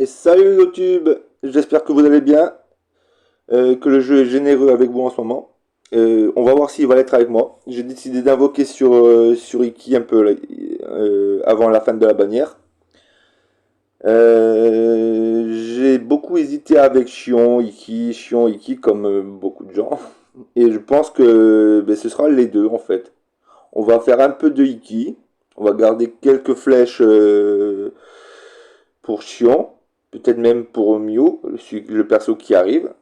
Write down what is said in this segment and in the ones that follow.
Et salut YouTube, j'espère que vous allez bien, que le jeu est généreux avec vous en ce moment. On va voir s'il va l'être avec moi. J'ai décidé d'invoquer sur Iki un peu là, avant la fin de la bannière. J'ai beaucoup hésité avec Chion, Iki comme beaucoup de gens. Et je pense que ben, ce sera les deux en fait. On va faire un peu de Iki. On va garder quelques flèches pour Chion. Peut-être même pour Mew, le perso qui arrive.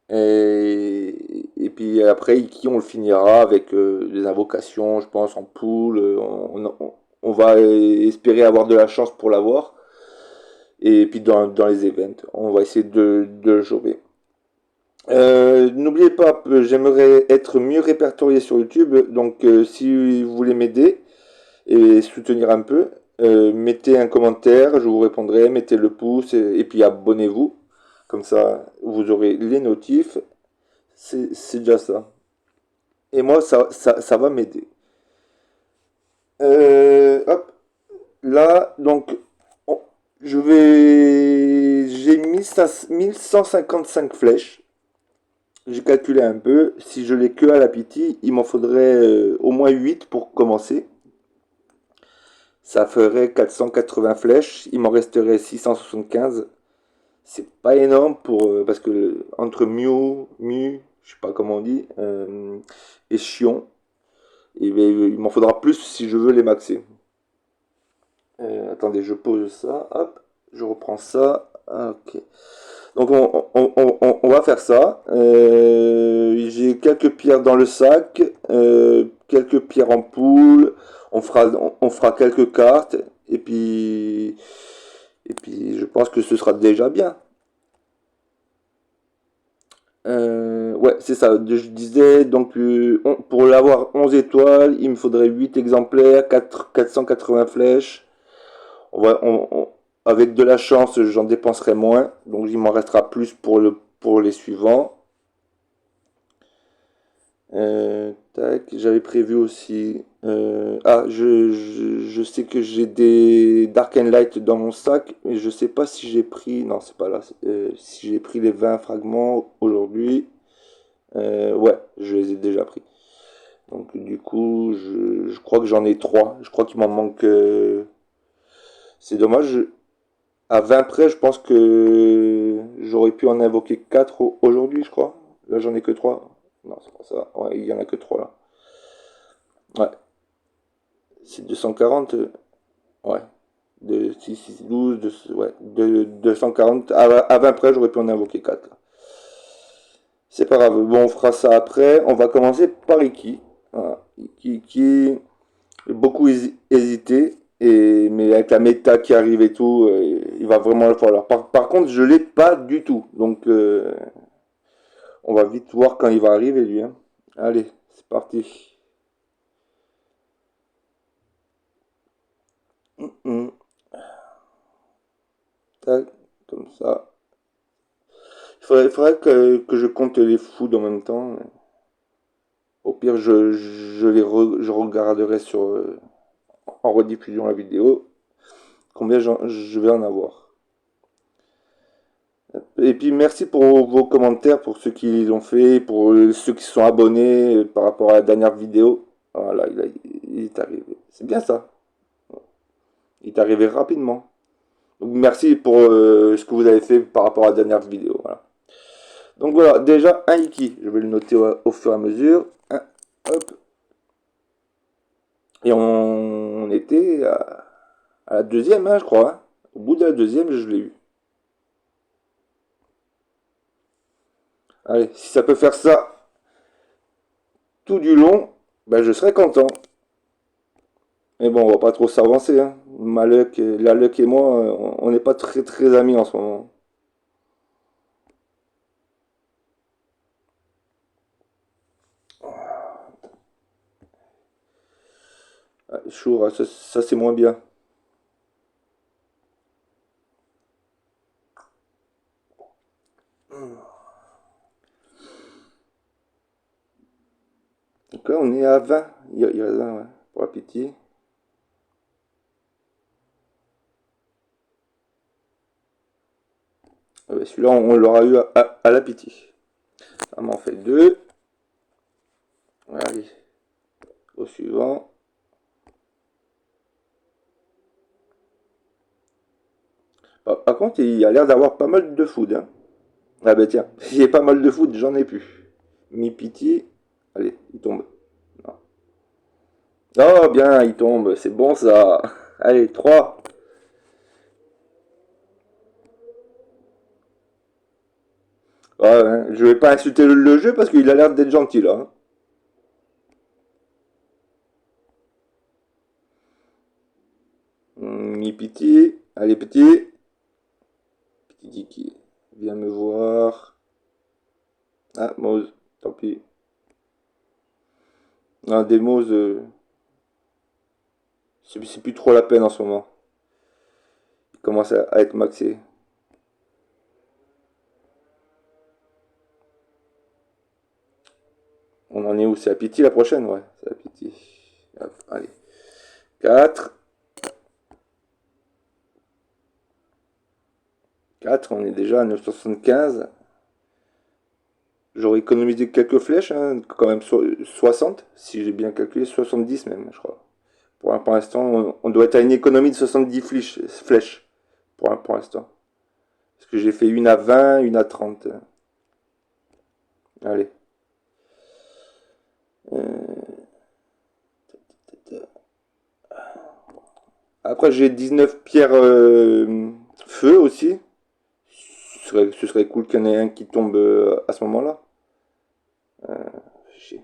Et puis après, Iki, on le finira avec des invocations, je pense, en pool. On va espérer avoir de la chance pour l'avoir. Et puis dans les events, on va essayer de le choper. N'oubliez pas, j'aimerais être mieux répertorié sur YouTube. Donc si vous voulez m'aider et soutenir un peu, mettez un commentaire, je vous répondrai, mettez le pouce et puis abonnez-vous. Comme ça, vous aurez les notifs. C'est déjà ça. Et moi, ça va m'aider. Hop, là, donc, on- je vais. J'ai 1155 flèches. J'ai calculé un peu. Si je l'ai que à la pitié, il m'en faudrait au moins 8 pour commencer. Ça ferait 480 flèches. Il m'en resterait 675. C'est pas énorme parce que entre je sais pas comment on dit, et Chion, il m'en faudra plus si je veux les maxer. Attendez, je pose ça, hop, je reprends ça. Ah, ok. Donc on va faire ça. J'ai quelques pierres dans le sac, quelques pierres en poule. On fera quelques cartes et puis je pense que ce sera déjà bien. Ouais, c'est ça. Je disais, donc, pour l'avoir 11 étoiles, il me faudrait 8 exemplaires, 480 flèches. Avec de la chance, j'en dépenserai moins. Donc, il m'en restera plus pour les suivants. Tac, j'avais prévu aussi. Je sais que j'ai des Dark and Light dans mon sac, mais je sais pas si j'ai pris. Non, c'est pas là. Si j'ai pris les 20 fragments aujourd'hui. Ouais, je les ai déjà pris. Donc du coup, je crois que j'en ai 3. Je crois qu'il m'en manque. C'est dommage. À 20 près, je pense que j'aurais pu en invoquer 4 aujourd'hui, je crois. Là, j'en ai que 3. Non, c'est pas ça. Ouais, il y en a que 3 là. Ouais, c'est 240. Ouais. De 6, 6, 12, ouais. De 240. À 20 près, j'aurais pu en invoquer 4 là. C'est pas grave. Bon, on fera ça après. On va commencer par Iki. Voilà. Iki. J'ai beaucoup hésité, mais avec la méta qui arrive et tout, il va vraiment le falloir. Par contre, je l'ai pas du tout. Donc, on va vite voir quand il va arriver, lui, hein. Allez, c'est parti. Hum. Tac, comme ça. Il faudrait que je compte les fous en même temps. Au pire, je regarderai en rediffusion la vidéo combien je vais en avoir. Et puis merci pour vos commentaires, pour ceux qui l'ont fait, pour ceux qui se sont abonnés par rapport à la dernière vidéo. Voilà, il est arrivé. C'est bien ça. Il est arrivé rapidement. Donc merci pour ce que vous avez fait par rapport à la dernière vidéo. Voilà. Donc voilà, déjà un Iki. Je vais le noter au fur et à mesure. Un, hop. Et on était à la deuxième, hein, je crois, hein. Au bout de la deuxième, je l'ai eu. Allez, si ça peut faire ça tout du long, ben je serai content. Mais bon, on va pas trop s'avancer, hein. La Luck et moi, on n'est pas très très amis en ce moment. Ah, chaud, ah, ça, c'est moins bien. Donc là, on est à 20. Il reste 20, ouais, pour la pitié. Celui-là, on l'aura eu à la pitié. Ça m'en fait deux. Allez, au suivant. Par contre, il a l'air d'avoir pas mal de food. Hein. Ah ben tiens, si j'ai pas mal de food, j'en ai plus. Mi pitié. Allez, il tombe. Non. Oh bien, il tombe. C'est bon ça. Allez, 3. Ouais, hein, je vais pas insulter le jeu parce qu'il a l'air d'être gentil là. Hein. Mi pitié. Allez, petit. Petit qui viens me voir. Ah, Mose, tant pis. Non, des Mose, c'est plus trop la peine en ce moment. Il commence à être maxé. On en est où? C'est à Pity la prochaine? Ouais, c'est à Pity. Hop, allez. 4. 4, on est déjà à 975. J'aurais économisé quelques flèches, hein, quand même 60, si j'ai bien calculé, 70 même, je crois. Pour l'instant, on doit être à une économie de 70 flèches, pour l'instant. Parce que j'ai fait une à 20, une à 30. Allez. Après, j'ai 19 pierres feu aussi. Ce serait cool qu'il y en ait un qui tombe à ce moment-là. Chier.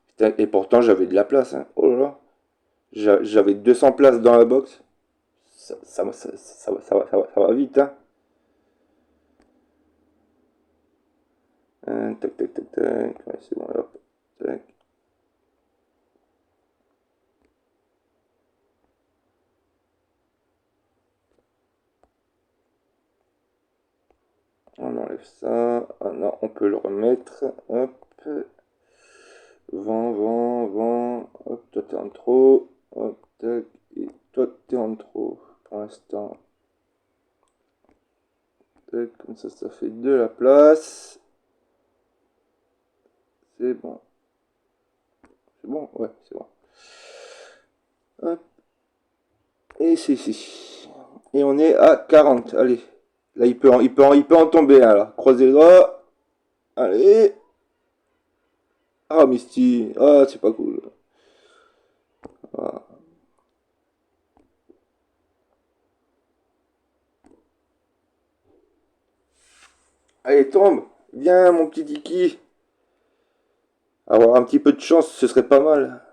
Putain, et pourtant, j'avais de la place. Hein. Oh là là. J'avais 200 places dans la box. Ça va vite. Hein. Tac, tac, tac, tac. Ouais, c'est bon, hop. Tac. On enlève ça. Ah non, on peut le remettre. Hop. Vent, vent, vent. Hop, toi t'es en trop. Hop, tac. Et toi t'es en trop. Pour l'instant. Tac, comme ça fait de la place. C'est bon. C'est bon? Ouais, c'est bon. Hop. Et c'est ici. Et on est à 40. Allez. Là, il peut en tomber un, là. Croisez les doigts. Allez. Ah, Misty. Ah, c'est pas cool. Ah. Allez, tombe. Viens, mon petit Tiki. Avoir un petit peu de chance, ce serait pas mal.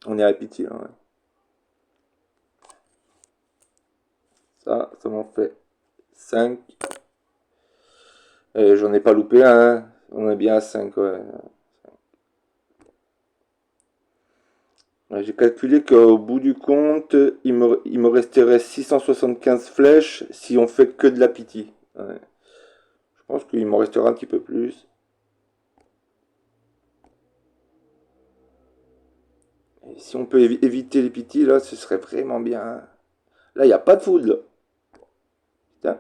On est à pitié, là, ouais. Ça m'en fait 5. Et j'en ai pas loupé un. Hein. On est bien à 5, ouais. Ouais, j'ai calculé qu'au bout du compte, il me resterait 675 flèches si on fait que de la pitié. Ouais. Je pense qu'il m'en restera un petit peu plus. Et si on peut éviter les pitiés, là, ce serait vraiment bien. Là, il n'y a pas de food, là. Putain.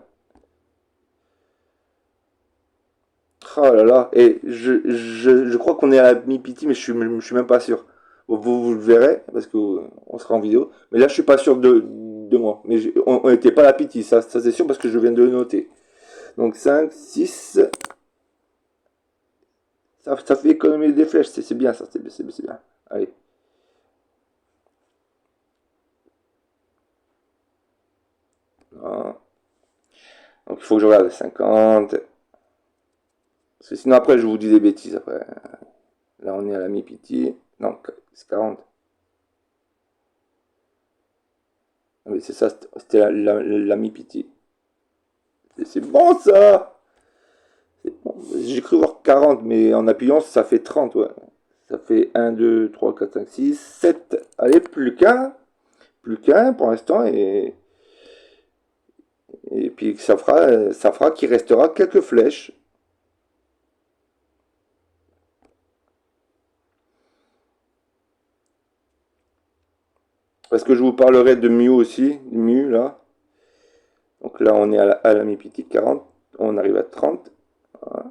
Oh là là. Et je crois qu'on est à la mi-pitié, mais je suis même pas sûr. Vous le verrez, parce que on sera en vidéo. Mais là, je suis pas sûr de moi. Mais on n'était pas à la pitié, ça c'est sûr, parce que je viens de le noter. Donc 5, 6. Ça fait économiser des flèches, c'est bien ça, c'est bien. Allez. Voilà. Donc il faut que je regarde 50. Parce que sinon après je vous dis des bêtises après. Là on est à la mi-pitié. Non, c'est 40. Ah oui, c'est ça, c'était la mi-pitié. C'est bon ça. Bon. J'ai cru voir 40, mais en appuyant ça fait 30, ouais. Ça fait 1, 2, 3, 4, 5, 6, 7. Allez, plus qu'un. Plus qu'un pour l'instant. Et puis ça fera qu'il restera quelques flèches. Parce que je vous parlerai de Mew aussi, Mew là. Donc là, on est à la mi-piti, 40. On arrive à 30. Voilà.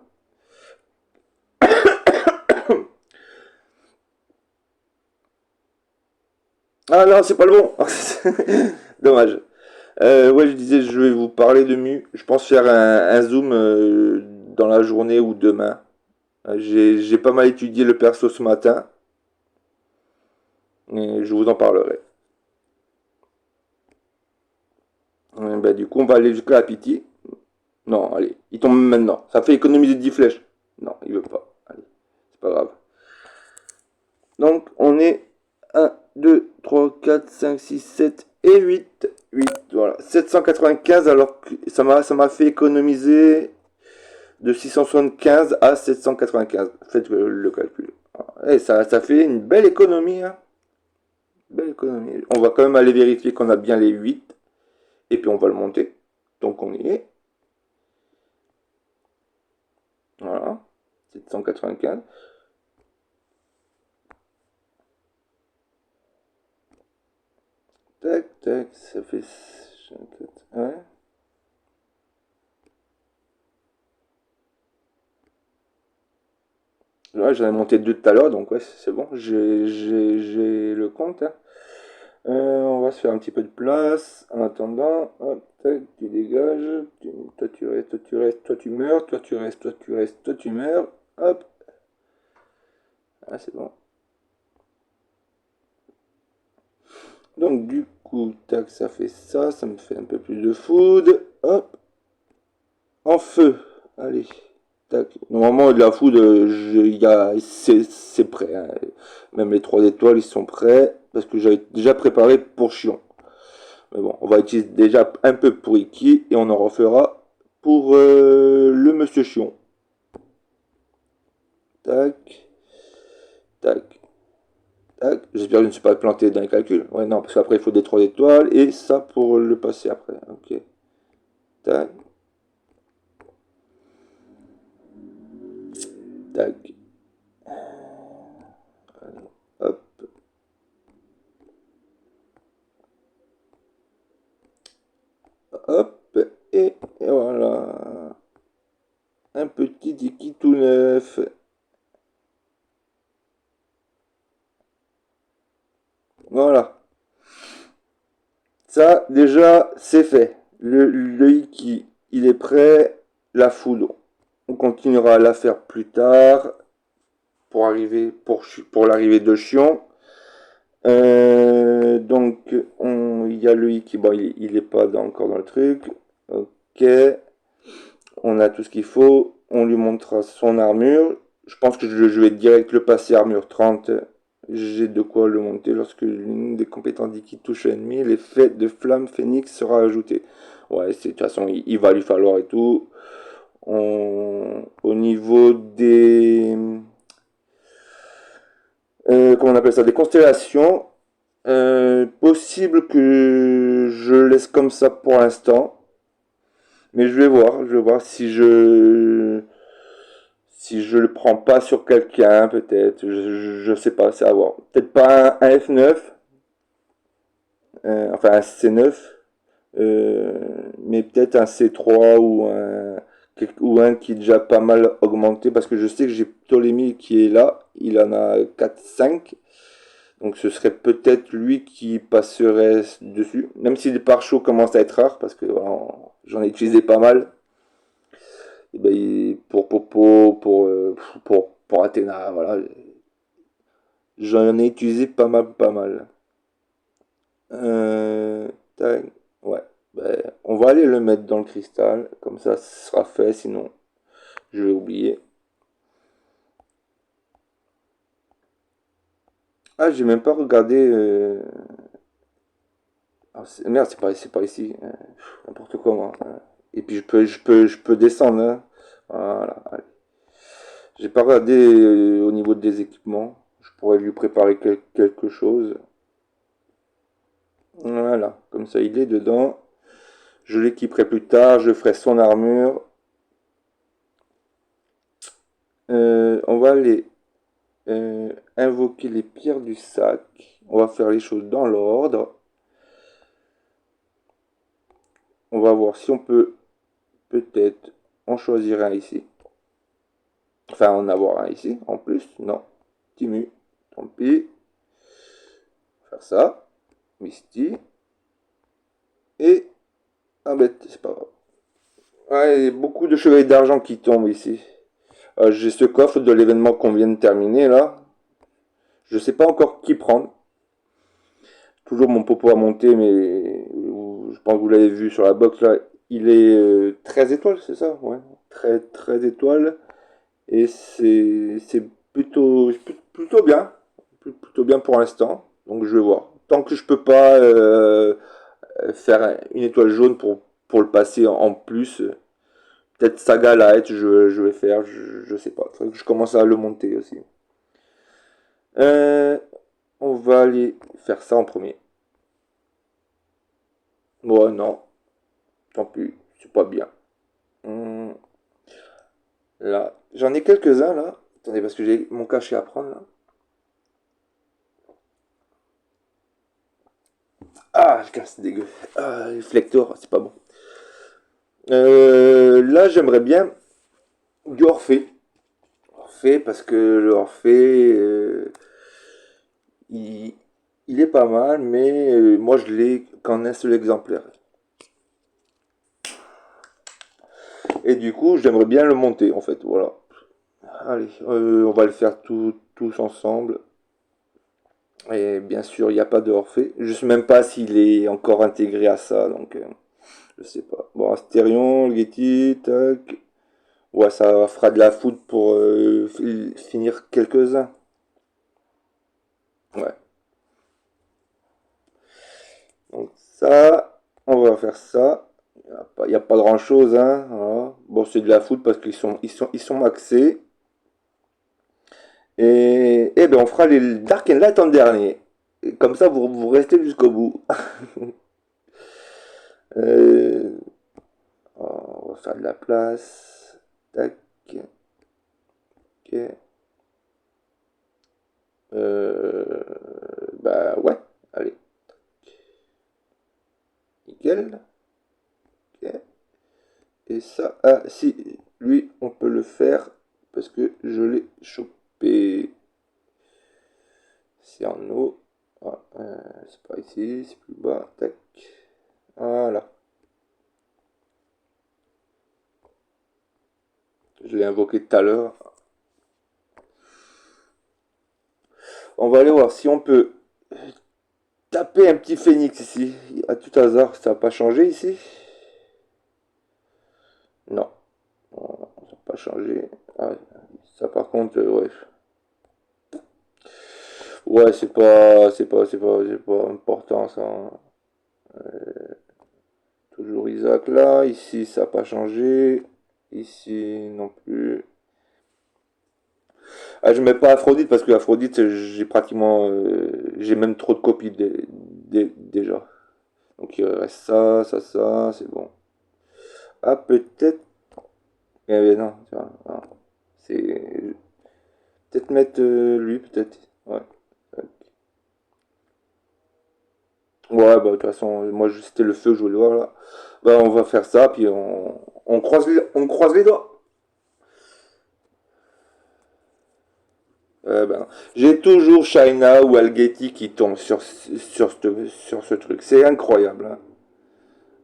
Ah non, c'est pas le bon. Dommage. Ouais, je disais, je vais vous parler de Mu. Je pense faire un zoom dans la journée ou demain. J'ai pas mal étudié le perso ce matin. Et je vous en parlerai. Bah, du coup, on va aller jusqu'à la piti. Non, allez, il tombe maintenant. Ça fait économiser 10 flèches. Non, il veut pas. Allez, c'est pas grave. Donc, on est 1, 2, 3, 4, 5, 6, 7 et 8. 8, voilà. 795, alors que ça m'a fait économiser de 675 à 795. Faites le calcul. Et ça fait une belle économie, hein. Belle économie. On va quand même aller vérifier qu'on a bien les 8. Et puis on va le monter. Donc on y est. Voilà. 795. Tac, tac, ça fait... Ouais. Ouais, j'en ai monté deux tout à l'heure, donc ouais, c'est bon. J'ai le compte, hein. On va se faire un petit peu de place. En attendant, hop, tac, tu dégages. Toi tu restes, toi tu restes, toi tu meurs. Toi tu restes, toi tu restes, toi tu meurs. Hop. Ah, c'est bon. Donc du coup, tac, ça fait ça. Ça me fait un peu plus de food. Hop. En feu. Allez. Tac. Normalement, de la food, c'est prêt, hein. Même les 3 étoiles, ils sont prêts. Parce que j'avais déjà préparé pour Chion. Mais bon, on va utiliser déjà un peu pour Iki. Et on en refera pour le Monsieur Chion. Tac. Tac. Tac. J'espère que je ne suis pas planté dans les calculs. Ouais, non, parce qu'après, il faut des 3 étoiles. Et ça pour le passer après. Ok. Tac. Tac. Hop. Hop. Et voilà. Un petit Iki tout neuf. Voilà. Ça, déjà, c'est fait. Le Iki, il est prêt. La foudre, on continuera à la faire plus tard pour arriver pour l'arrivée de Chion. Donc, il y a le Iki. Bon, il est pas encore dans le truc. Ok. On a tout ce qu'il faut. On lui montrera son armure. Je pense que je vais direct le passer armure 30. J'ai de quoi le monter lorsque l'une des compétences qui touche l'ennemi, l'effet de flamme phénix sera ajouté. Ouais, de toute façon, il va lui falloir et tout. Au niveau des... comment on appelle ça? Des constellations. Possible que je laisse comme ça pour l'instant. Mais je vais voir si je le prends pas sur quelqu'un, peut-être. Je sais pas, c'est à voir. Peut-être pas un F9, enfin un C9, mais peut-être un C3 ou un qui est déjà pas mal augmenté, parce que je sais que j'ai Ptolémée qui est là, il en a 4-5, donc ce serait peut-être lui qui passerait dessus, même si les pare-chocs commencent à être rares, parce que voilà, j'en ai utilisé pas mal. Et ben, pour Popo, pour Athéna, voilà, j'en ai utilisé pas mal, pas mal. Tac, ouais. Ben, on va aller le mettre dans le cristal, comme ça ce sera fait, sinon je vais oublier. Ah, j'ai même pas regardé. Ah, merde, c'est pas ici. N'importe quoi, moi. Et puis je peux descendre, hein. Voilà. Allez. J'ai pas regardé au niveau des équipements. Je pourrais lui préparer quelque chose. Voilà, comme ça il est dedans. Je l'équiperai plus tard, je ferai son armure. On va aller invoquer les pierres du sac. On va faire les choses dans l'ordre. On va voir si on peut peut-être en choisir un ici. Enfin, en avoir un ici, en plus. Non. Timu. Tant pis. Faire ça. Misty. Et un bête, c'est pas grave. Ouais, il y a beaucoup de chevaliers d'argent qui tombent ici. J'ai ce coffre de l'événement qu'on vient de terminer là. Je sais pas encore qui prendre. Toujours mon popo à monter, mais je pense que vous l'avez vu sur la box là. Il est 13 étoiles, c'est ça? Ouais. 13 étoiles. Et c'est plutôt bien. Plutôt bien pour l'instant. Donc je vais voir. Tant que je peux pas faire une étoile jaune pour le passer en plus. Peut-être Saga Light, je vais faire, je sais pas. Faudrait que je commence à le monter aussi. Euh, on va aller faire ça en premier. Ouais, non, tant pis, c'est pas bien. Hum, là, j'en ai quelques-uns là. Attendez, parce que j'ai mon cachet à prendre là. Ah, je casse, c'est dégueu. Ah, les flectors, c'est pas bon. Là, j'aimerais bien du Orphée. Orphée, parce que le Orphée, il, il est pas mal, mais moi je l'ai qu'en un seul exemplaire. Et du coup, j'aimerais bien le monter en fait. Voilà. Allez, on va le faire tous ensemble. Et bien sûr, il n'y a pas de Orphée. Je sais même pas s'il est encore intégré à ça, donc je sais pas. Bon, Astérion, le Getty, tac. Ouais, ça fera de la foudre pour finir quelques-uns. Ouais. Donc ça, on va faire ça. Il n'y a pas grand-chose, hein. Voilà. Bon, c'est de la foudre parce qu'ils sont maxés. Et ben on fera les Dark and Light en dernier. Et comme ça, vous restez jusqu'au bout. Euh, on va faire de la place. Tac. Ok. Bah ouais. Allez. Nickel. Ok. Et ça, ah si, lui, on peut le faire parce que je l'ai chopé. C'est en haut. Ah, c'est pas ici, c'est plus bas. Tac. Voilà. Je l'ai invoqué tout à l'heure. On va aller voir si on peut taper un petit phénix ici. À tout hasard, ça n'a pas changé ici? Non, ça n'a pas changé. Ah, ça par contre, ouais. Ouais, c'est pas important ça. Toujours Isaac là. Ici, ça n'a pas changé. Ici non plus. Ah, je mets pas Aphrodite parce que Aphrodite, j'ai pratiquement, j'ai même trop de copies déjà. Donc il reste ça, c'est bon. Ah, peut-être. Eh bien non, tu vois, non. C'est peut-être mettre lui, peut-être. Ouais. Ouais, bah de toute façon, moi c'était le feu que je voulais voir là. Bah on va faire ça, puis on croise les doigts. Ben, j'ai toujours Shaina ou Algeti qui tombent sur ce truc. C'est incroyable, hein.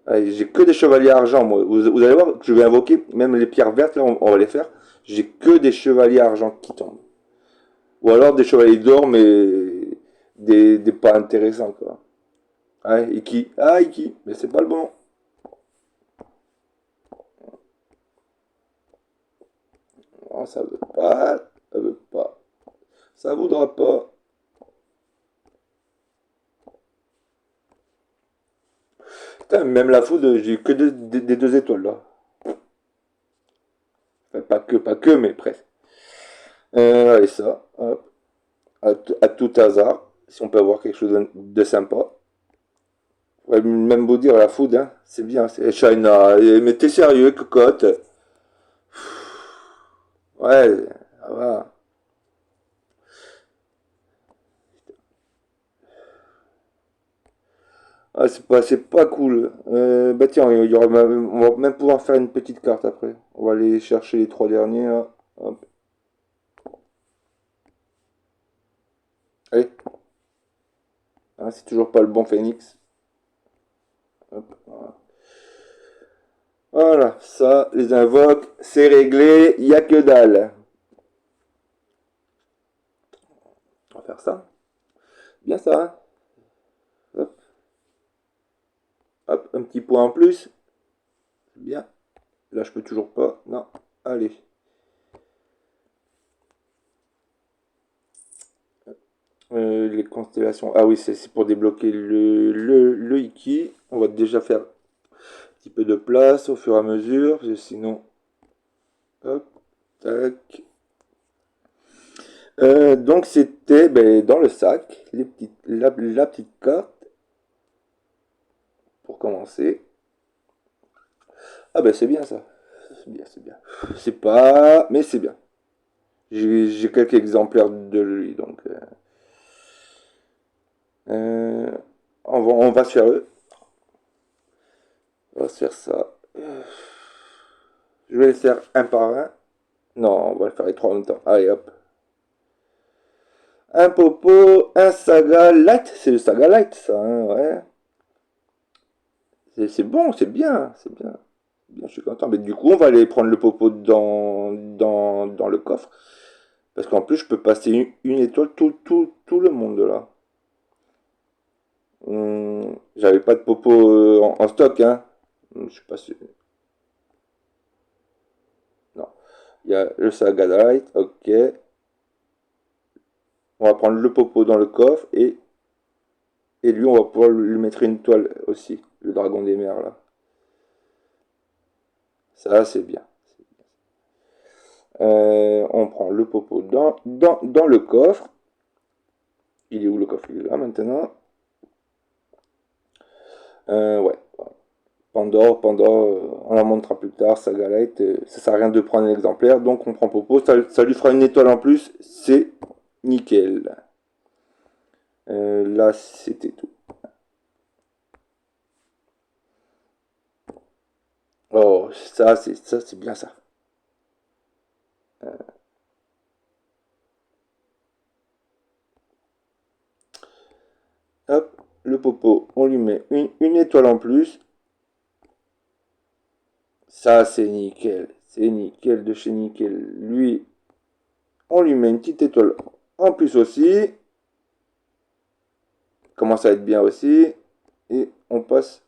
Ouais, j'ai que des chevaliers argent, moi. Vous allez voir que je vais invoquer, même les pierres vertes, là, on va les faire. J'ai que des chevaliers argent qui tombent. Ou alors des chevaliers d'or, mais des pas intéressants, quoi. Ouais, Iki. Ah, Iki. Mais c'est pas le bon. Non, ça veut pas. Ça veut pas. Ça voudra pas. Putain, même la foudre, j'ai que des deux étoiles, là. Enfin, pas que, mais presque. Allez, ça. Hop. À tout hasard. Si on peut avoir quelque chose de sympa. Ouais, même vous dire, la food, hein, c'est bien, c'est China. Mais t'es sérieux, cocotte? Ouais, ça va. Ah, c'est pas cool. Bah tiens, on va même pouvoir faire une petite carte après. On va aller chercher les trois derniers là. Hop. Allez. Ah, c'est toujours pas le bon phénix. Hop. Voilà. Voilà, ça, les invoques, c'est réglé, y a que dalle. On va faire ça. Bien ça, hein. Hop, hop, un petit point en plus. Bien. Là, je peux toujours pas. Non. Allez. Les constellations. Ah oui, c'est pour débloquer le Iki. On va déjà faire un petit peu de place au fur et à mesure. Parce que sinon. Hop. Tac. Donc c'était ben, dans le sac. La petite carte. Pour commencer. Ah ben c'est bien ça. C'est bien, c'est bien. C'est pas. Mais c'est bien. J'ai quelques exemplaires de lui. Donc. Euh, on va se faire eux. On va se faire ça. Je vais les faire un par un. Non, on va le faire les trois en même temps. Allez hop. Un Popo, un Saga Light. C'est le Saga Light ça, hein, ouais. C'est bon, c'est bien, c'est bien. Bien, je suis content. Mais du coup, on va aller prendre le Popo dans le coffre. Parce qu'en plus, je peux passer une étoile tout le monde là. J'avais pas de Popo en stock, hein. Je suis pas sûr. Non. Il y a le Saga Light, ok. On va prendre le Popo dans le coffre et lui, on va pouvoir lui mettre une toile aussi. Le dragon des mers, là. Ça, c'est bien. On prend le Popo dans le coffre. Il est où le coffre? Il est là maintenant. Ouais. Pandore, on la montrera plus tard. Saga Light, ça sert à rien de prendre un exemplaire. Donc, on prend Popo. Ça lui fera une étoile en plus. C'est nickel. Là, c'était tout. Oh, ça, c'est bien ça. Hop, le Popo, on lui met une étoile en plus. Ça, c'est nickel. C'est nickel de chez nickel. Lui, on lui met une petite étoile en plus aussi. Commence à être bien aussi. Et on passe.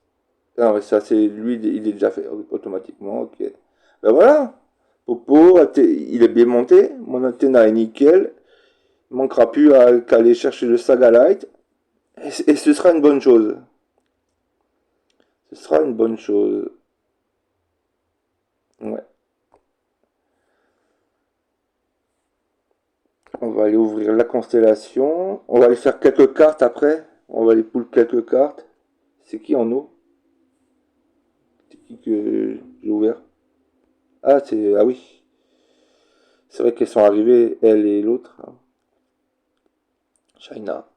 Ah ouais, ça, c'est lui, il est déjà fait automatiquement. Ok. Ben voilà. Popo, il est bien monté. Mon Athéna est nickel. Il manquera plus qu'à aller chercher le Saga Light. Et ce sera une bonne chose. Ce sera une bonne chose. Ouais. On va aller ouvrir la constellation. On va aller faire quelques cartes après. On va aller pull quelques cartes. C'est qui en eau? C'est qui que j'ai ouvert? Ah, c'est. Ah oui. C'est vrai qu'elles sont arrivées, elle et l'autre. China.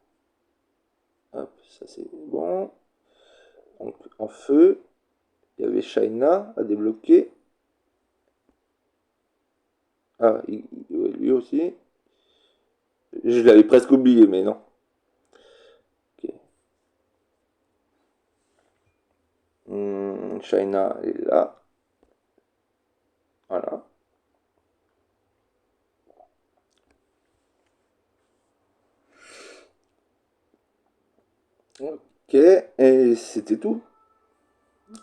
Hop, ça c'est bon. Donc, en feu, il y avait China à débloquer. Ah, lui aussi. Je l'avais presque oublié, mais non. Ok. China est là. Voilà. Ok, et c'était tout.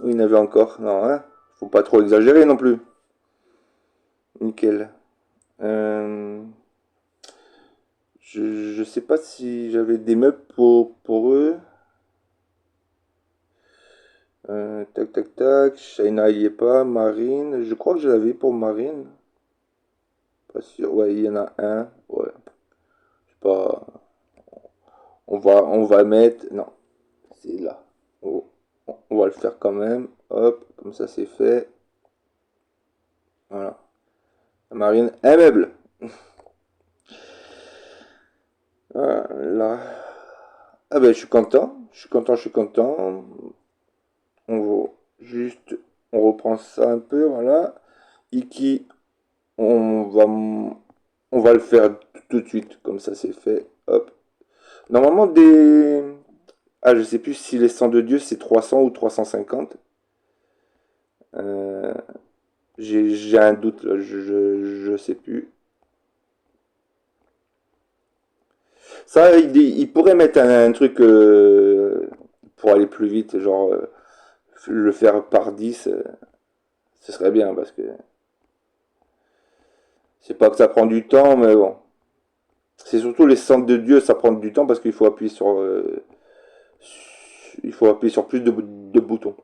Ou il y en avait encore? Non, hein? Faut pas trop exagérer non plus. Nickel. Euh, je sais pas si j'avais des meubles pour eux. Tac, tac, tac. Shaina y est pas. Marine. Je crois que je l'avais pour Marine. Pas sûr. Ouais, il y en a un. Ouais. Je sais pas. On va mettre. Non. C'est là. Oh, on va le faire quand même. Hop. Comme ça, c'est fait. Voilà. Marine, un meuble. Voilà. Ah ben, je suis content. Je suis content, je suis content. On va juste, on reprend ça un peu, voilà. Iki, on va, on va le faire tout de suite, comme ça c'est fait. Hop. Normalement, des... Ah, je sais plus si les sangs de Dieu c'est 300 ou 350. Euh, j'ai un doute là, je sais plus. Ça, il pourrait mettre un truc pour aller plus vite, genre le faire par 10, ce serait bien parce que c'est pas que ça prend du temps, mais bon. C'est surtout les centres de Dieu, ça prend du temps parce qu'il faut appuyer sur, il faut appuyer sur plus de boutons.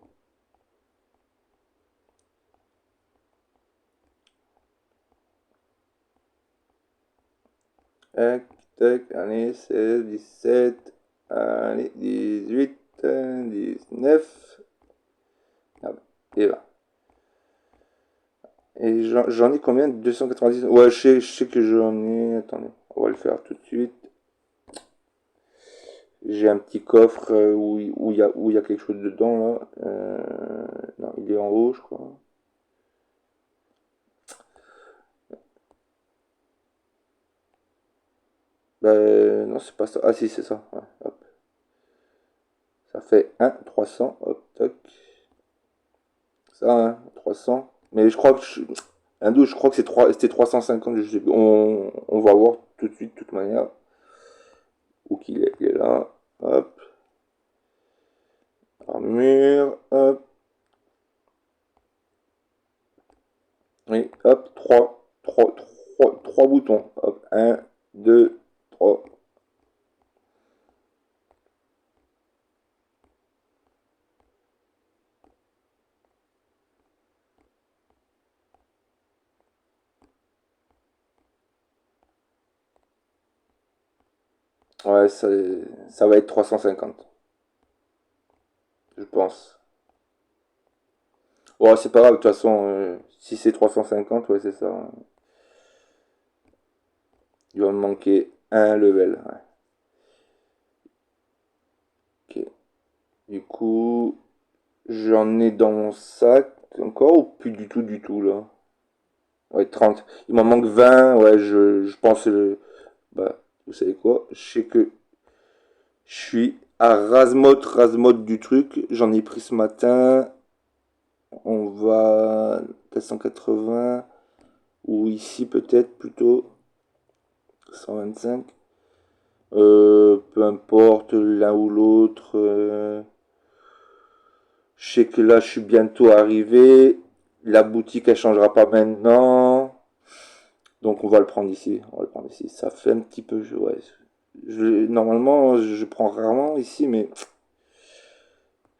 Tac, tac, allez, 16, 17, allez, 18, 19, ah, et là. Et j'en ai combien? 290. Ouais, je sais que j'en ai. Attendez, on va le faire tout de suite. J'ai un petit coffre où il y a quelque chose dedans là. Non, il est en haut, je crois. Ben, non, c'est pas ça. Ah si, c'est ça. Ouais, hop. Ça fait 1, 300. Hop, toc. Ça, hein, 300. Mais je crois que un 12, je crois que c'était 350. Je sais plus. On va voir tout de suite, de toute manière. Où qu'il est, il est là. Hop. Armure. Hop. Oui, hop, 3 boutons. Hop, un, 2, 3. Ouais, ça va être 350, je pense. Ouais, c'est pas grave, de toute façon, si c'est 350, ouais, c'est ça. Il va me manquer un level. Ouais. Ok. Du coup, j'en ai dans mon sac encore ou plus du tout, là? Ouais, 30. Il m'en manque 20, ouais, je pense, bah, vous savez quoi? Je sais que je suis à Rasmod du truc. J'en ai pris ce matin. On va 480. Ou ici peut-être plutôt 125. Peu importe l'un ou l'autre. Je sais que là je suis bientôt arrivé. La boutique elle changera pas maintenant. Donc on va le prendre ici. On va le prendre ici. Ça fait un petit peu. Ouais. Normalement je prends rarement ici mais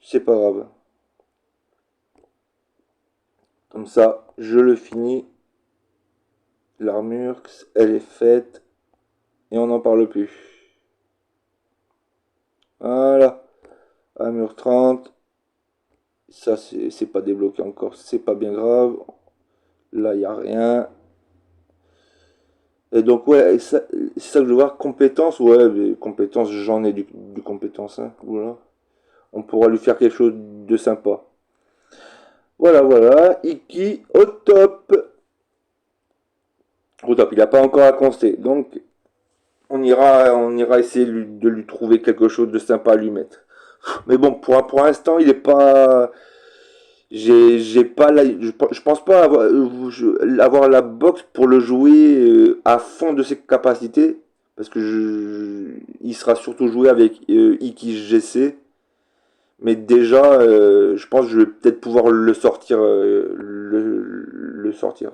c'est pas grave. Comme ça je le finis. L'armure elle est faite. Et on n'en parle plus. Voilà. Armure 30. Ça, c'est pas débloqué encore. C'est pas bien grave. Là, il n'y a rien. Et donc, ouais, c'est ça que je veux voir. Compétences, ouais, mais compétences, j'en ai du compétence. Hein, voilà. On pourra lui faire quelque chose de sympa. Voilà, voilà. Iki, au top. Au top. Il n'a pas encore à conster. Donc, on ira essayer de lui trouver quelque chose de sympa à lui mettre. Mais bon, pour l'instant, il n'est pas. J'ai pas je pense pas avoir, avoir la box pour le jouer à fond de ses capacités parce que il sera surtout joué avec Iki GC, mais déjà je pense que je vais peut-être pouvoir le sortir le sortir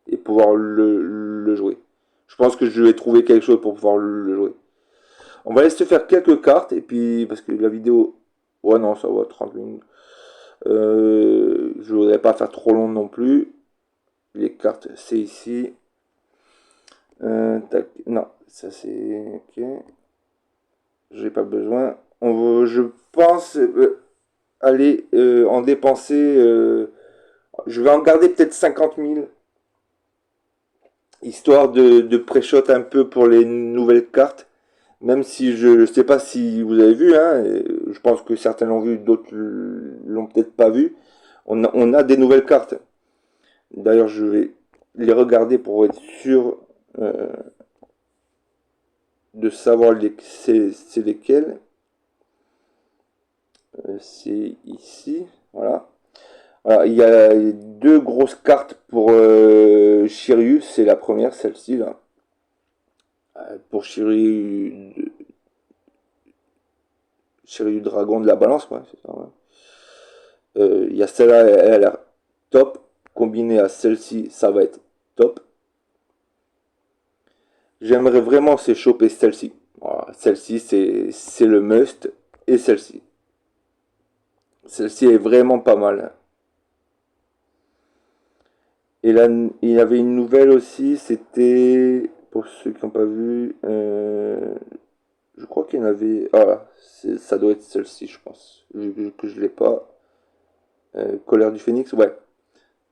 et pouvoir le jouer. Je pense que je vais trouver quelque chose pour pouvoir le jouer. On va laisser faire quelques cartes et puis parce que la vidéo, ouais, non, ça va 30 minutes. Je voudrais pas faire trop long non plus. Les cartes, c'est ici. Tac, non, ça c'est ok. J'ai pas besoin. Je pense aller en dépenser. Je vais en garder peut-être 50 000 histoire de pré-shot un peu pour les nouvelles cartes. Même si je ne sais pas si vous avez vu, hein, et je pense que certains l'ont vu, d'autres l'ont peut-être pas vu. On a des nouvelles cartes. D'ailleurs, je vais les regarder pour être sûr euh, de savoir c'est lesquelles. C'est ici, voilà. Voilà, il y a deux grosses cartes pour Shiryu, c'est la première, celle-ci là. Pour Shiryu Dragon de la balance, ouais, c'est ça, ouais. Il y a celle-là, elle a l'air top. Combinée à celle-ci, ça va être top. J'aimerais vraiment c'est choper celle-ci. Voilà, celle-ci, c'est le must. Et celle-ci. Celle-ci est vraiment pas mal. Et là, il y avait une nouvelle aussi, c'était, pour ceux qui n'ont pas vu, je crois qu'il y en avait, ah, voilà, ça doit être celle-ci, je pense, vu que je l'ai pas. Colère du Phénix, ouais,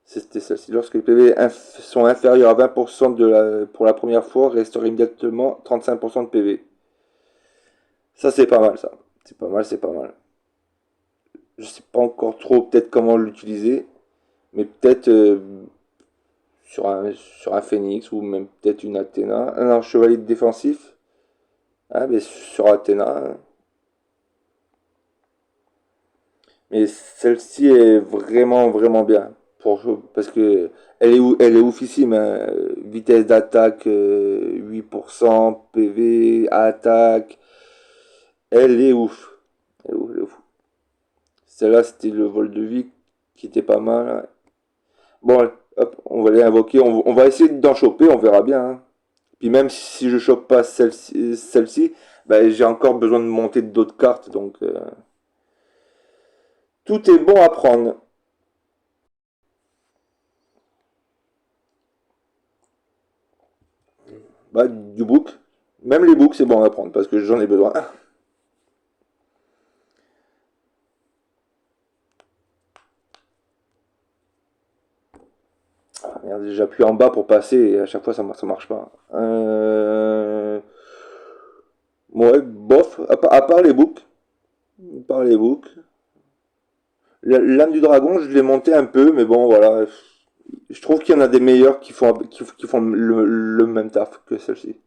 c'était celle-ci. Lorsque les PV sont inférieurs à 20% pour la première fois, restaure immédiatement 35% de PV. Ça, c'est pas mal, ça. C'est pas mal, c'est pas mal. Je sais pas encore trop peut-être comment l'utiliser, mais peut-être sur un Phénix ou même peut-être une Athéna. Un chevalier défensif. Ah, mais sur Athéna. Hein. Mais celle-ci est vraiment, vraiment bien. Parce que elle est oufissime. Hein. Vitesse d'attaque 8%, PV, attaque. Elle est ouf. Elle est ouf, elle est ouf. Celle-là, c'était le vol de vie qui était pas mal. Hein. Bon, hop, on va les invoquer. On va essayer d'en choper, on verra bien. Hein. Puis même si je chope pas celle-ci, ben, j'ai encore besoin de monter d'autres cartes. Donc, tout est bon à prendre. Bah, du book. Même les books, c'est bon à prendre parce que j'en ai besoin. Ah, merde, j'appuie en bas pour passer et à chaque fois ça marche pas. Ouais, bof, à part les books. À part les books. L'âme du dragon, je l'ai monté un peu, mais bon, voilà. Je trouve qu'il y en a des meilleurs qui font le même taf que celle-ci.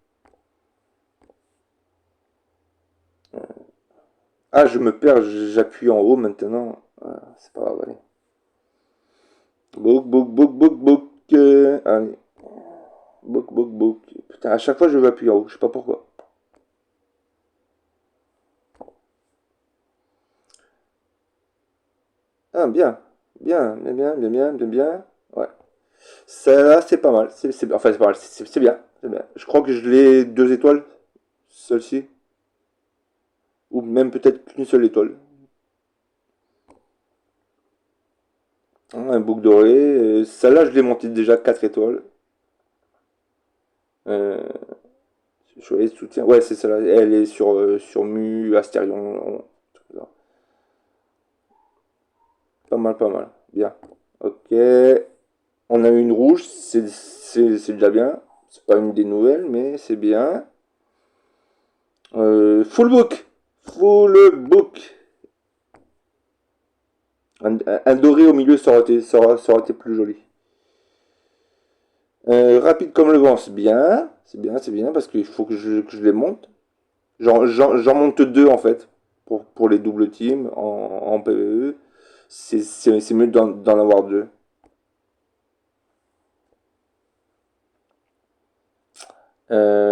Ah, je me perds, j'appuie en haut maintenant. Ah, c'est pas grave, allez. Book, book, book, book, book. Allez. Book, book, book. Putain, à chaque fois je vais appuyer en haut, je sais pas pourquoi. Ah, bien. Bien, bien, bien, bien, bien, bien, bien. Ouais. Celle-là, c'est pas mal. Enfin, c'est pas mal, c'est bien. C'est bien. Je crois que je l'ai 2 étoiles, celle-ci. Ou même peut-être qu'une seule étoile. Un bouc doré. Celle-là, je l'ai montée déjà 4 étoiles. Euh, Chevalier de soutien. Ouais, c'est celle-là. Elle est sur Mu, Astérion. Pas mal, pas mal. Bien. Ok. On a une rouge. C'est déjà bien. C'est pas une des nouvelles, mais c'est bien. Full book. Full book. Un doré au milieu, ça aurait été plus joli. Rapide comme le vent, c'est bien. C'est bien, c'est bien, parce qu'il faut que je les monte. J'en monte deux en fait, pour les doubles teams en PvE. C'est mieux d'en avoir deux.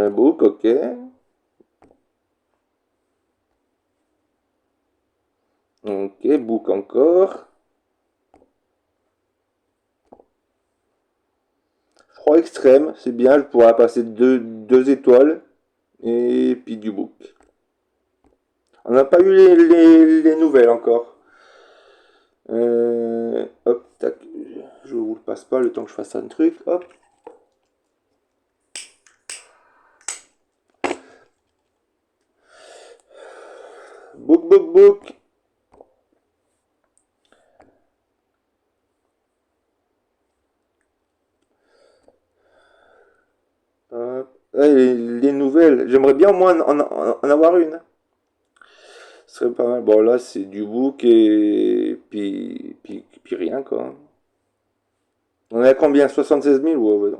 Book, ok. Ok, book encore. Froid extrême, c'est bien, je pourrais passer deux étoiles. Et puis du book. On n'a pas eu les nouvelles encore. Hop, tac. Je vous le passe pas le temps que je fasse un truc. Hop. Book, book, book. Hop. Ouais, les nouvelles. J'aimerais bien au moins en avoir une. Ce serait pas mal. Bon, là, c'est du book et puis rien, quoi. On est à combien? 76 000? Ouais, ouais,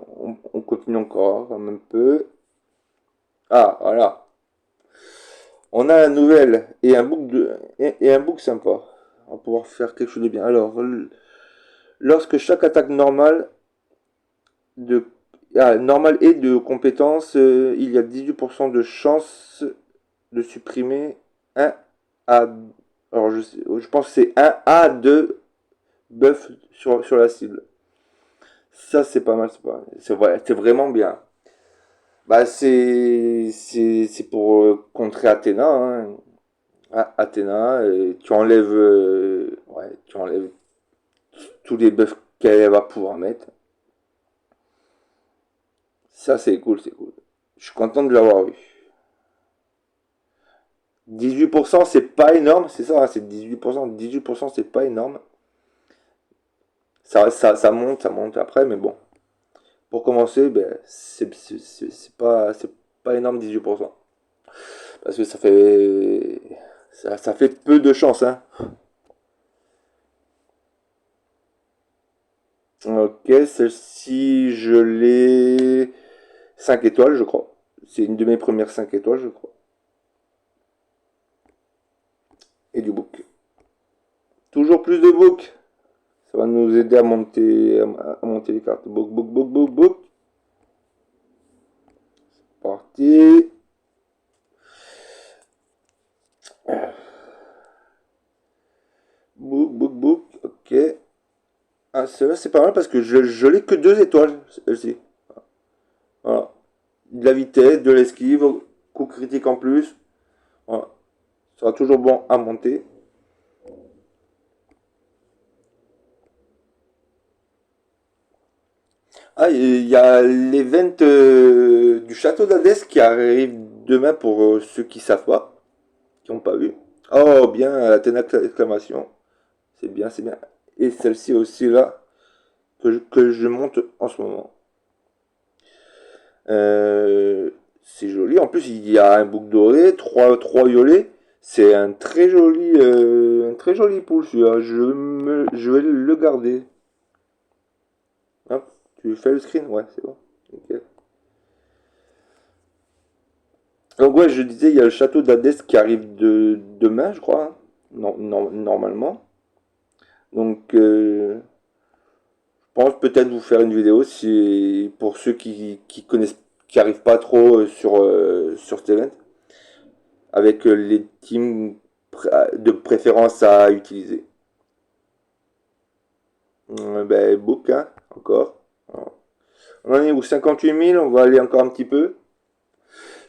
on continue encore un peu. Ah, voilà. On a la nouvelle et un book et un book sympa. On va pouvoir faire quelque chose de bien. Alors, lorsque chaque attaque normale de normale et de compétence, il y a 18% de chance de supprimer un à alors je pense que c'est un à 2 buffs sur la cible. Ça c'est pas mal, c'est vrai, c'est vraiment bien. Bah c'est pour contrer Athéna, hein. Athéna, tu enlèves tous les buffs qu'elle va pouvoir mettre. Ça c'est cool, c'est cool. Je suis content de l'avoir vu. 18% c'est pas énorme, c'est ça, hein, c'est 18%. 18% c'est pas énorme. Ça monte, ça monte après, mais bon. Pour commencer, ben, c'est pas énorme 18%. Parce que ça fait peu de chance, hein. Ok, celle-ci, je l'ai 5 étoiles, je crois. C'est une de mes premières 5 étoiles, je crois. Et du book. Toujours plus de book. Ça va nous aider à monter les cartes. Book, book, book, book, book. Parti. Book, book, book. Ok. Ah, celle-là, c'est pas mal parce que je l'ai que 2 étoiles, celle-ci. Voilà. De la vitesse, de l'esquive, coup critique en plus. Voilà. Ça sera toujours bon à monter. Ah, il y a l'event du château d'Hadès qui arrive demain pour ceux qui savent pas, qui n'ont pas vu. Oh, bien, Athéna exclamation. C'est bien, c'est bien. Et celle-ci aussi là, que je monte en ce moment. Euh, c'est joli. En plus, il y a un bouc doré, trois violets. C'est un très joli pool celui-là. Je vais le garder. Hop, tu fais le screen? Ouais, c'est bon. Nickel. Donc ouais, je disais, il y a le château d'Hadès qui arrive demain, je crois, hein. Non, non, normalement. Donc, je pense peut-être vous faire une vidéo si pour ceux qui connaissent, qui arrivent pas trop sur cet event, avec les teams de préférence à utiliser. Ben, book, hein, encore. On en est où? 58 000, on va aller encore un petit peu.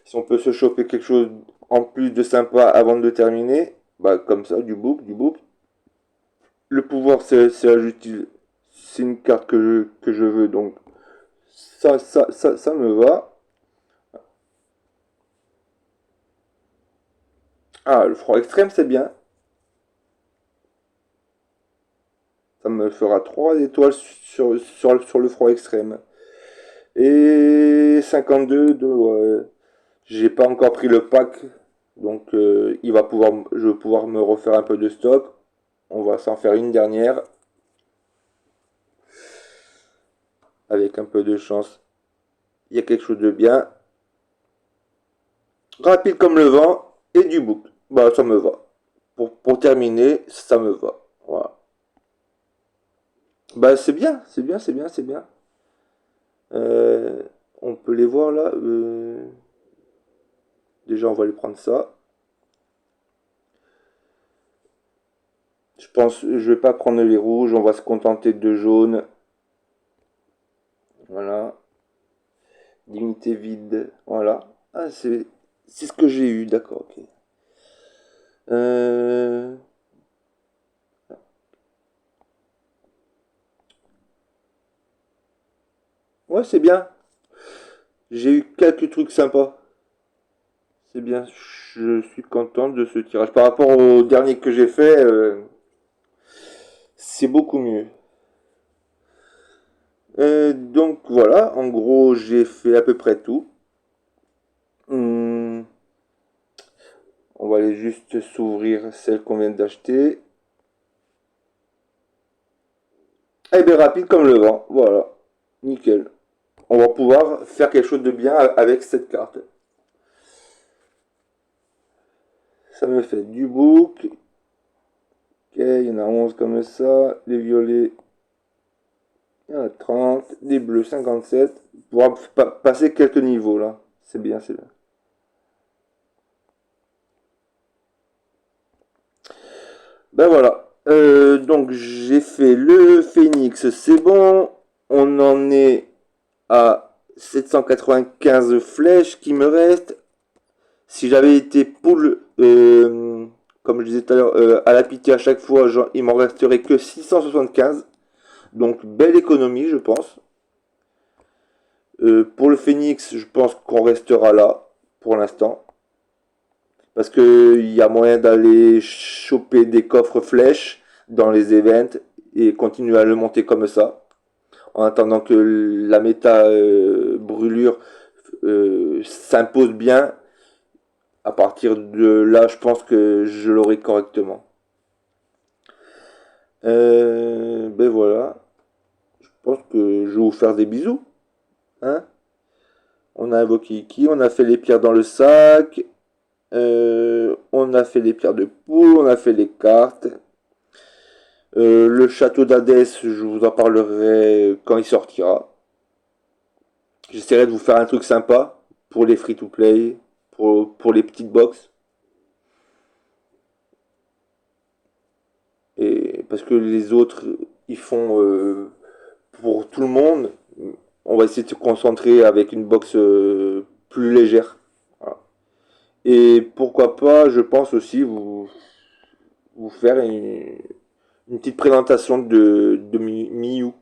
Si on peut se choper quelque chose en plus de sympa avant de terminer, bah comme ça, du book, du book. Le pouvoir, c'est la justice. C'est une carte que je veux, donc ça me va. Ah, le froid extrême, c'est bien. Ça me fera 3 étoiles sur le froid extrême. Et 52 de... ouais. J'ai pas encore pris le pack, donc je vais pouvoir me refaire un peu de stock. On va s'en faire une dernière, avec un peu de chance. Il y a quelque chose de bien. Rapide comme le vent et du bouc. Bah, ça me va. Pour terminer, ça me va. Voilà. Bah, c'est bien, c'est bien, c'est bien, c'est bien. Euh, on peut les voir là. Déjà, on va aller prendre ça. Je pense, je vais pas prendre les rouges, on va se contenter de jaune. Voilà. Dignité vide. Voilà. Ah, c'est ce que j'ai eu, d'accord, ok. Euh, ouais, c'est bien. J'ai eu quelques trucs sympas. C'est bien. Je suis content de ce tirage. Par rapport au dernier que j'ai fait, c'est beaucoup mieux. Donc voilà, en gros, j'ai fait à peu près tout. Hmm, on va aller juste s'ouvrir celle qu'on vient d'acheter. Eh bien, rapide comme le vent. Voilà. Nickel. On va pouvoir faire quelque chose de bien avec cette carte. Ça me fait du book. Ok, il y en a 11 comme ça. Les violets, il y en a 30. Les bleus, 57. Pour passer quelques niveaux là. C'est bien, c'est bien. Ben voilà. Donc j'ai fait le phénix, c'est bon. On en est à 795 flèches qui me restent. Si j'avais été pool, comme je disais tout à l'heure, à la pitié à chaque fois, genre, il m'en resterait que 675. Donc belle économie, je pense. Pour le phénix, je pense qu'on restera là pour l'instant. Parce qu'il y a moyen d'aller choper des coffres flèches dans les events et continuer à le monter comme ça. En attendant que la méta brûlure s'impose bien. À partir de là, je pense que je l'aurai correctement. Ben voilà. Je pense que je vais vous faire des bisous. Hein, on a invoqué Iki, on a fait les pierres dans le sac. On a fait les pierres de poule, on a fait les cartes. Le château d'Hadès, je vous en parlerai quand il sortira. J'essaierai de vous faire un truc sympa pour les free-to-play, pour les petites box. Et parce que les autres, ils font pour tout le monde. On va essayer de se concentrer avec une box plus légère. Voilà. Et pourquoi pas, je pense aussi vous faire une petite présentation de Miyu.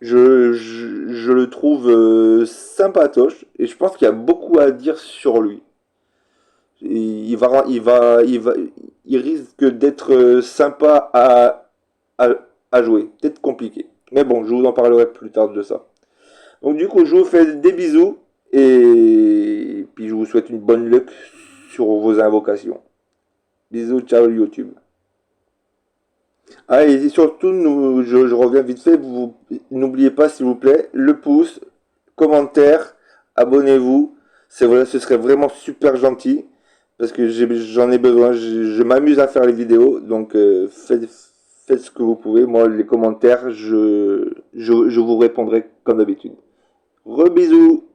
Je le trouve sympatoche et je pense qu'il y a beaucoup à dire sur lui. Il risque d'être sympa à, à jouer, peut-être compliqué. Mais bon, je vous en parlerai plus tard de ça. Donc du coup, je vous fais des bisous et puis je vous souhaite une bonne luck sur vos invocations. Bisous, ciao YouTube. Ah, et surtout, je reviens vite fait, n'oubliez pas s'il vous plaît, le pouce, commentaire, abonnez-vous, c'est vrai, ce serait vraiment super gentil, parce que j'en ai besoin, je m'amuse à faire les vidéos, donc faites ce que vous pouvez, moi les commentaires, je vous répondrai comme d'habitude. Rebisous.